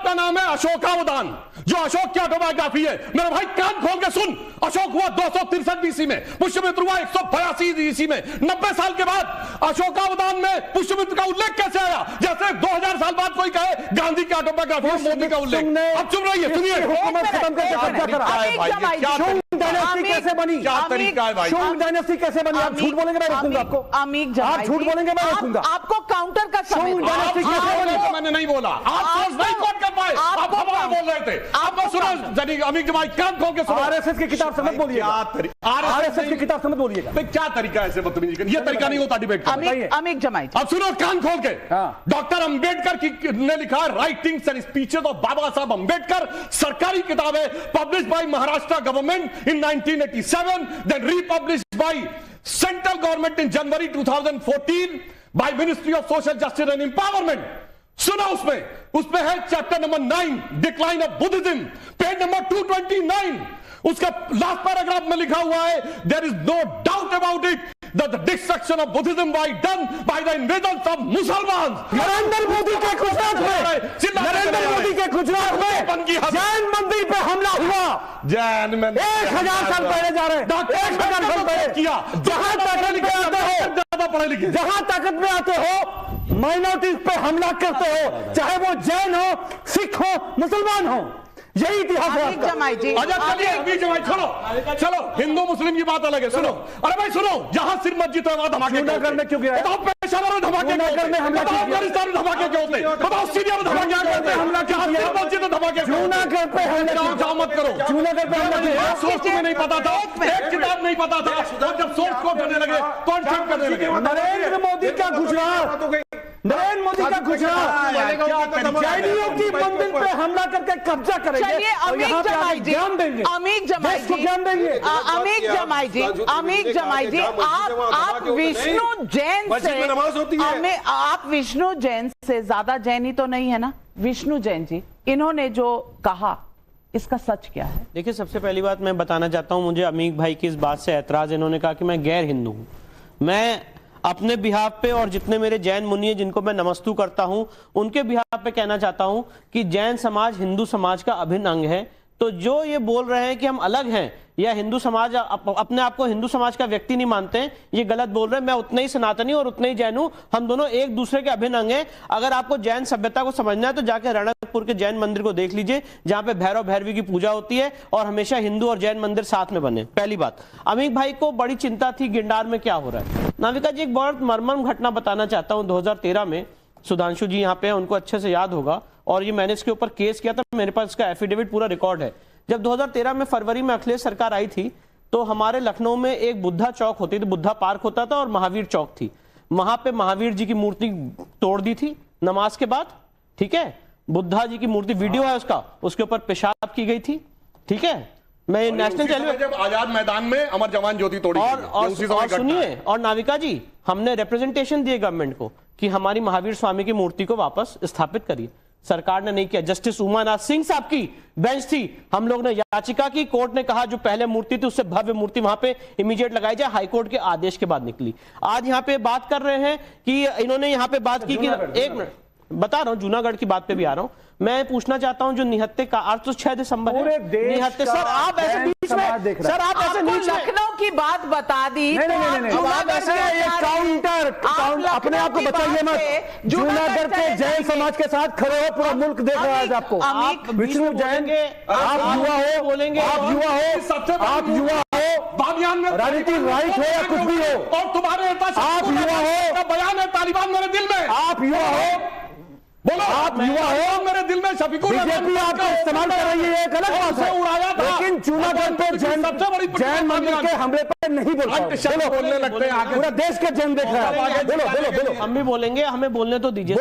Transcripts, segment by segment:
का नाम है अशोकावदान, जो अशोक की ऑटोबायोग्राफी है। मेरे भाई कान खोल के सुन, अशोक हुआ 263 BC में, पुष्यमित्र हुआ 182 BC में। 90 साल के बाद अशोकावदान में पुष्यमित्र का उल्लेख कैसे आया? जैसे 2000 साल बाद कोई कहे गांधी की ऑटोबायोग्राफी में मोदी का उल्लेख। अब चुप रहिए, सुनिए। कैसे बनी? क्या तरीका है भाई? शुंग डायनेस्टी कैसे बनी? आप झूठ बोलेंगे, मैं रोकूंगा आपको। आप झूठ बोलेंगे, मैं रोकूंगा आपको। काउंटर का समय। शुंग डायनेस्टी कैसे बनी? मैंने नहीं बोला, आप सोच नहीं कौन कर पाए, आप हवा में बोल रहे थे। आप सुनो जनी अमीक भाई, कान खोल के सुनो। आरएसएस की किताब समझ बोलिएगा, आरएसएस की किताब समझ बोलिएगा। क्या तरीका है ऐसे बदतमीजी करने? ये तरीका नहीं होता डिबेट का। अमीक जमाई, अब सुनो कान खोल के। डॉक्टर अंबेडकर ने लिखा writings and speeches of Baba Saheb Ambedkar, सरकारी किताब है, publish by Maharashtra government in 1987, then republished by central government in January 2014 by ministry of social justice and empowerment. सुना उसमें है chapter number 9 decline of Buddhism, page number 229। उसका लास्ट पैराग्राफ में लिखा हुआ है there is no doubt about it that the destruction of Buddhism was done by the invasions of Muslims। Narendra Modi के गुजरात में जैन मंदिर पे हमला हुआ। जैन में 1000 साल पहले जा रहे हैं, 1000 साल पहले किया। जहां ताकत में आते हो माइनॉरिटीज पे हमला करते हो, चाहे वो जैन हो, सिख हो, मुसलमान हो। यही इतिहास है आपका। चलो हिंदू मुस्लिम की बात अलग है। सुनो, अरे भाई सुनो, जहां सिर्फ मस्जिद है वहां धमाके करने क्यों गया? बताओ पेशावर में धमाके अफगानिस्तान में धमाके क्यों होते? बताओ सीरिया में धमाके क्या करते? हमला क्या किया? मस्जिद में धमाके जूनागढ़ पे हमला मत करो। जूनागढ़ पे हमला सोर्स तुम्हें नहीं पता था, एक किताब नहीं पता था, और जब सोर्स को करने लगे कॉन्सेप्ट करने लगे। नरेंद्र मोदी का गुजरात, नरेंद्र मोदी का गुजरात जैनियों की मंदिर पे हमला करके कब्जा करेंगे। चलिए अमीक जमाई जी, अमीक जमाई जी, अमीक जमाई जी, अमीक जमाई जी, आप विष्णु जैन से, आप विष्णु जैन से ज्यादा जैनी तो नहीं है ना? विष्णु जैन जी, इन्होंने जो कहा इसका सच क्या है? देखिए, सबसे पहली बात मैं बताना चाहता हूं, मुझे अमीक भाई की इस बात से ऐतराज। इन्होंने कहा कि मैं गैर हिंदू हूं। मैं अपने बिहाफ पे और जितने मेरे जैन मुनि हैं जिनको मैं नमस्तु करता हूं, उनके बिहाफ पे कहना चाहता हूं कि जैन समाज हिंदू समाज का अभिन्न अंग है। तो जो ये बोल रहे हैं कि हम अलग हैं या हिंदू समाज अपने आप को हिंदू समाज का व्यक्ति नहीं मानते हैं, ये गलत बोल रहे हैं। मैं उतना ही सनातनी और उतना ही जैन हूं, हम दोनों एक दूसरे के अभिन्न अंग हैं। अगर आपको जैन सभ्यता को समझना है तो जाके रणकपुर के जैन मंदिर को देख लीजिए, जहां पे भैरव भैरवी की पूजा होती है और हमेशा हिंदू और जैन मंदिर साथ में बने। पहली बात। अमीक भाई को बड़ी चिंता थी गिरनार में क्या हो रहा है। नाविका जी, एक बहुत मर्मम घटना बताना चाहता हूं। 2013 में सुधांशु जी यहाँ पे, उनको अच्छे से याद होगा, और ये मैंने इसके ऊपर केस किया था, मेरे पास इसका एफिडेविट पूरा रिकॉर्ड है। जब 2013 में फरवरी में अखिलेश सरकार आई थी तो हमारे लखनऊ में एक बुद्धा चौक होती थी, बुद्धा पार्क होता था और महावीर चौक थी। वहां पे महावीर जी की मूर्ति तोड़ दी थी नमाज के बाद, ठीक है। बुद्धा जी की मूर्ति, वीडियो है उसका, उसके ऊपर पेशाब की गई थी, ठीक है। मैं नेशनल चैनल जब आजाद मैदान में अमर जवान ज्योति तोड़ी और सुनिए, और नाविका जी, हमने रिप्रेजेंटेशन दिए गवर्नमेंट को कि हमारी महावीर स्वामी की मूर्ति को वापस स्थापित करिए। सरकार ने नहीं किया। जस्टिस उमानाथ सिंह साहब की बेंच थी, हम लोग ने याचिका की, कोर्ट ने कहा जो पहले मूर्ति थी उससे भव्य मूर्ति वहां पे इमीडिएट लगाई जाए। हाईकोर्ट के आदेश के बाद निकली। आज यहाँ पे बात कर रहे हैं कि इन्होंने यहाँ पे बात की कि, एक मिनट बता रहा हूँ, जूनागढ़ की बात पे भी आ रहा हूँ। मैं पूछना चाहता हूँ जो निहत्ते का आज तो 6 दिसंबर है, निहत्ते सर आप ऐसे बीच में, सर आप ऐसे लखनऊ की बात बता दी। काउंटर अपने आप को बचाइए मत। जूनागढ़ के जैन समाज के साथ खड़े हो, पूरा मुल्क देख रहा है आपको। विष्णु जैन, आप युवा हो, बोलेंगे आप युवा हो, आप युवा हो, राजनीति राइट हो या कुछ भी हो, और तुम्हारे आप युवा हो, बयान है तालिबान मेरे दिल में, आप युवा हो, बोलो आप युवा हो, मेरे दिल में शफीकुर बीजेपी आपको इस्तेमाल कर रही है, गलत बात है, उड़ाया था। लेकिन जूनागढ़ पे जैन मंदिर के हमले पर नहीं बोलने लगते हैं। पूरा देश के जैन देख रहा है। बोलो हम भी बोलेंगे, हमें बोलने तो दीजिए।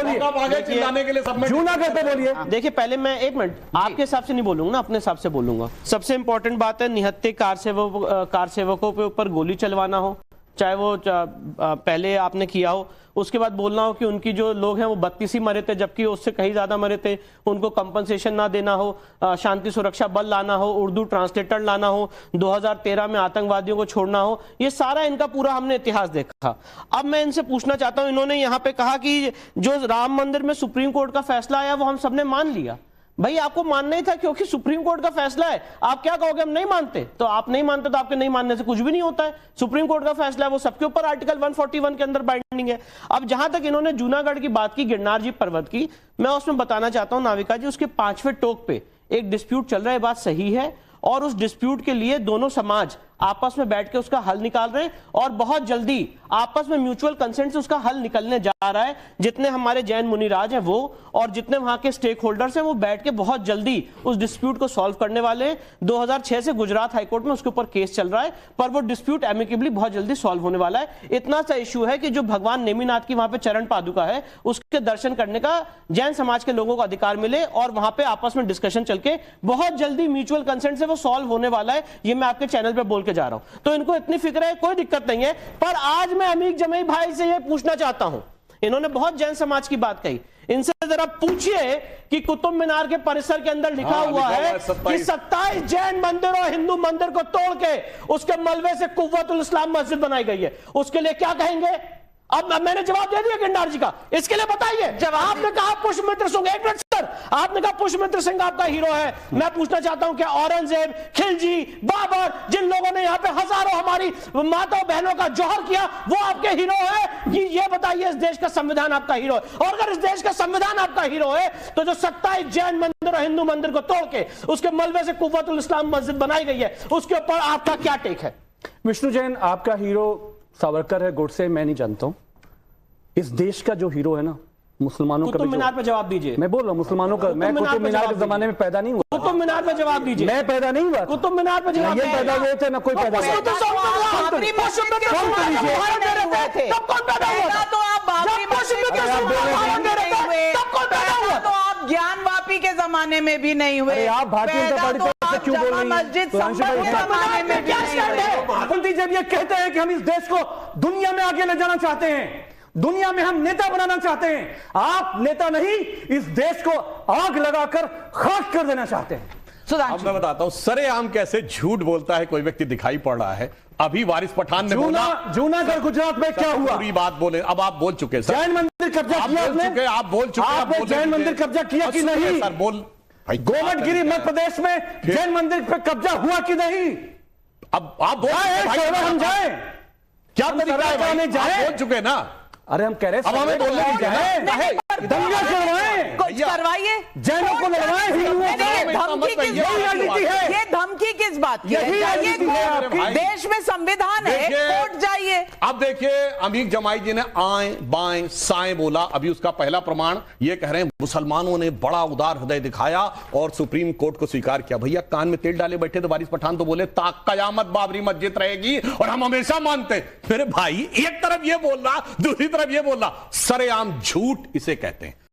जूनागढ़ पे बोलिए। देखिए, पहले मैं एक मिनट आपके हिसाब से नहीं बोलूंगा ना, अपने हिसाब से बोलूंगा। सबसे इंपॉर्टेंट बात है, निहत्ते कार सेवकों के ऊपर गोली चलवाना हो, चाहे वो पहले आपने किया हो, उसके बाद बोलना हो कि उनकी जो लोग हैं वो 32 ही मरे थे जबकि उससे कहीं ज्यादा मरे थे, उनको कंपनसेशन ना देना हो, शांति सुरक्षा बल लाना हो, उर्दू ट्रांसलेटर लाना हो, 2013 में आतंकवादियों को छोड़ना हो, ये सारा इनका पूरा हमने इतिहास देखा। अब मैं इनसे पूछना चाहता हूं, इन्होंने यहाँ पे कहा कि जो राम मंदिर में सुप्रीम कोर्ट का फैसला आया वो हम सबने मान लिया। भाई आपको मानना ही था क्योंकि सुप्रीम कोर्ट का फैसला है। आप क्या कहोगे हम नहीं मानते, तो आप नहीं मानते तो आपके नहीं मानने से कुछ भी नहीं होता है। सुप्रीम कोर्ट का फैसला है, वो सबके ऊपर आर्टिकल 141 के अंदर बाइंडिंग है। अब जहां तक इन्होंने जूनागढ़ की बात की, गिरनार जी पर्वत की, मैं उसमें बताना चाहता हूं नाविका जी, उसके 5वें टोक पे एक डिस्प्यूट चल रहा है, बात सही है, और उस डिस्प्यूट के लिए दोनों समाज आपस में बैठ के उसका हल निकाल रहे हैं और बहुत जल्दी आपस में म्यूचुअल कंसेंट से उसका हल निकलने जा रहा है। जितने हमारे जैन मुनिराज हैं वो और जितने वहां के स्टेक होल्डर्स हैं वो बैठ के बहुत जल्दी उस डिस्प्यूट को सॉल्व करने वाले हैं। 2006 से गुजरात हाईकोर्ट में उसके ऊपर केस चल रहा है, पर वो डिस्प्यूट एमिकेबली बहुत जल्दी सॉल्व होने वाला है। इतना सा इश्यू है कि जो भगवान नेमिनाथ की वहां पे चरण पादुका है उसके दर्शन करने का जैन समाज के लोगों को अधिकार मिले और वहां पे आपस में डिस्कशन चल के बहुत जल्दी म्यूचुअल कंसेंट से वो सॉल्व होने वाला है। ये मैं आपके चैनल पे बोल के जा रहा हूं, तो इनको इतनी फिक्र है, कोई दिक्कत नहीं है। पर आज मैं अमीक जमई भाई से ये पूछना चाहता हूं, इन्होंने बहुत जैन समाज की बात कही, इनसे जरा पूछिए कि कुतुब मीनार के परिसर के अंदर लिखा हुआ है कि 27 जैन मंदिर और हिंदू मंदिर को तोड़ के उसके मलबे से कुव्वतुल इस्लाम मस्जिद बनाई गई है, उसके लिए क्या कहेंगे? अब मैंने जवाब दे दिया गिरनार जी का, इसके लिए बताइए। जब आपने कहा पुष्पमित्र सिंह, एक मिनट सर, आपने कहा पुष्पमित्र सिंह आपका हीरो है, मैं पूछना चाहता हूं क्या औरंगजेब, खिलजी, बाबर, जिन लोगों ने यहाँ पे हजारों हमारी माताओं बहनों का जौहर किया, वो आपके हीरो है? ये बताइए, इस देश का संविधान आपका हीरो है? और अगर इस देश का संविधान आपका हीरो है तो जो 27 जैन मंदिर और हिंदू मंदिर को तोड़ के उसके मलबे से कुव्वतुल इस्लाम मस्जिद बनाई गई है, उसके ऊपर आपका क्या टेक है? विष्णु जैन, आपका हीरो सावरकर है, गोडसे मैं नहीं जानता हूं। इस देश का जो हीरो है ना, मुसलमानों का। कुतुब मीनार पे जवाब दीजिए। मैं बोल रहा हूं मुसलमानों का, मैं कुतुब मीनार के जमाने में पैदा नहीं हुआ। कुतुब मीनार पे जवाब दीजिए। मैं पैदा नहीं हुआ, कुतुब मीनार पे जवाब ये पैदा हुए थे ना, कोई पैदा नहीं हुआ। तो आप ज्ञान वापी के जमाने में भी नहीं हुए। आप भारतीय जनता पार्टी से क्यों बोल रही हैं? मस्जिद जमाने में भी नहीं हुए। जब ये कहते हैं कि हम इस देश को दुनिया में आगे ले जाना चाहते हैं, दुनिया में हम नेता बनाना चाहते हैं, आप नेता नहीं, इस देश को आग लगाकर खाक कर देना चाहते हैं। अब मैं बताता हूं सरेआम कैसे झूठ बोलता है कोई व्यक्ति दिखाई पड़ रहा है। अभी वारिस पठान ने बोला जूनागढ़ गुजरात में क्या हुआ, पूरी बात बोले। अब आप बोल चुके सर, जैन मंदिर कब्जा किया आपने? आप बोल चुके, आपने जैन मंदिर कब्जा किया कि नहीं? सर बोल, गोमटगिरी मध्य प्रदेश में जैन मंदिर पे कब्जा हुआ कि नहीं? अब आप बोल, हम जाए क्या बोल चुके ना? अरे हम कह रहे हैं अब हमें बोलने की जाए, दंगा करवाएं, कुछ करवाइए, जैनों को लड़वाएं, हिंदुओं धमकी किस बात है? ये धमकी किस बात की है? देश में संविधान है, कोर्ट जाइए। अब देखिए अमीक जमाई जी ने आए बाएं साएं बोला। अभी उसका पहला प्रमाण ये कह रहे हैं मुसलमानों ने बड़ा उदार हृदय दिखाया और सुप्रीम कोर्ट को स्वीकार किया। भैया कान में तेल डाले बैठे तो वारिस पठान तो बोले कयामत बाबरी मस्जिद रहेगी और हम हमेशा मानते। मेरे भाई एक तरफ ये बोल रहा, दूसरी तरफ ये बोल रहा, सरेआम झूठ इसे कहते हैं।